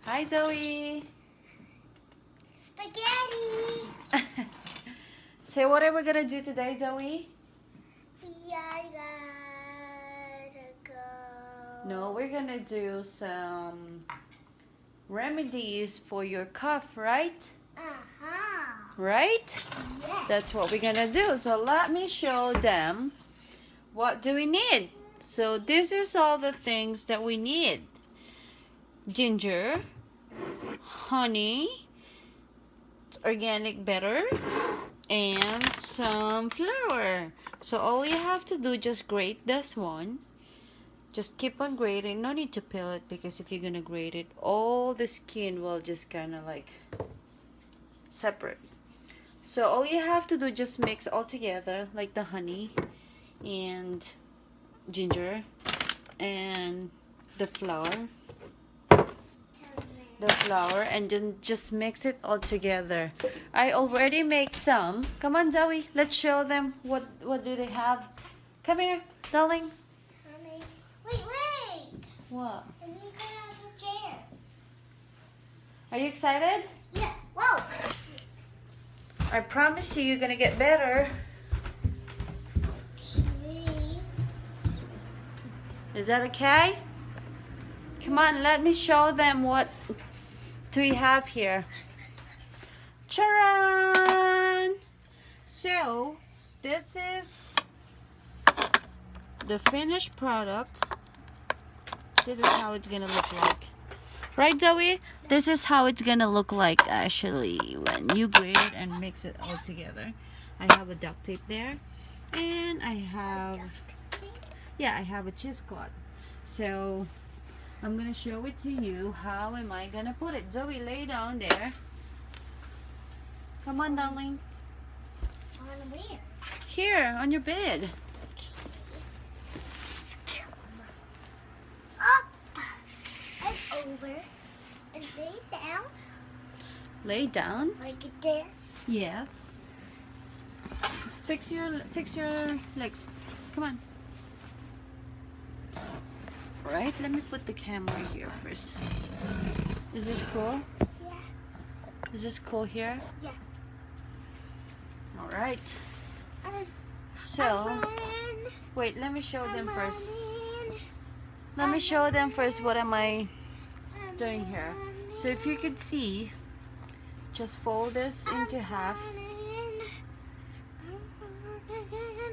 Hi, Zoe. Spaghetti. So what are we gonna do today, Zoe? We are gonna go. No, we're gonna do some remedies for your cough, right? Right? Yeah. That's what we're gonna do. So let me show them what do we need. So this is all the things that we need. Ginger, honey, organic butter, and some flour. So all you have to do, just grate this one. Just keep on grating. No need to peel it, because if you're gonna grate it, all the skin will just kind of like separate. So all you have to do, just mix all together, like the honey and ginger and the flour, and then just mix it all together. I already make some. Come on, Zoe, let's show them what do they have. Come here, darling. Wait. What? I need to get out of the chair. Are you excited? Yeah. Whoa. I promise you, you're gonna get better. Okay. Is that okay? Come on, let me show them what do we have here. Charan! So, this is the finished product. This is how it's gonna look like. Right, Zoe? This is how it's gonna look like actually when you grate it and mix it all together. I have a duct tape there, and I have a cheesecloth. So I'm gonna show it to you. How am I gonna put it? Zoe, lay down there. Come on, darling. On where? Here on your bed. Up and over and lay down Lay down. like this. Yes. Fix your legs. Come on. Right. Let me put the camera here first. Is this cool? Yeah. Is this cool here? Yeah. All right. I'm So running. wait. Let me show them I'm first. running. Let me show them first. What am I I'm doing here? So if you could see, just fold this into half.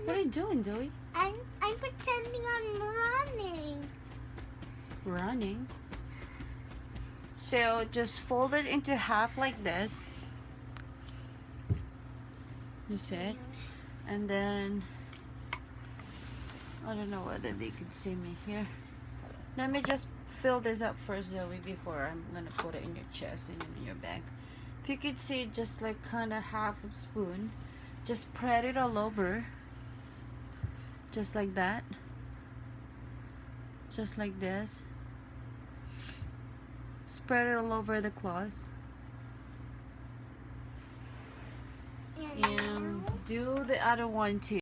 What are you doing, Zoe? I'm pretending I'm running. Running. So just fold it into half like this. You see it? And then I don't know whether they could see me here. Let me just fill this up first, Zoe, before I'm gonna put it in your chest and in your bag. If you could see, just like kind of half a spoon, just spread it all over, just like that, just like this. Spread it all over the cloth, and do the other one too.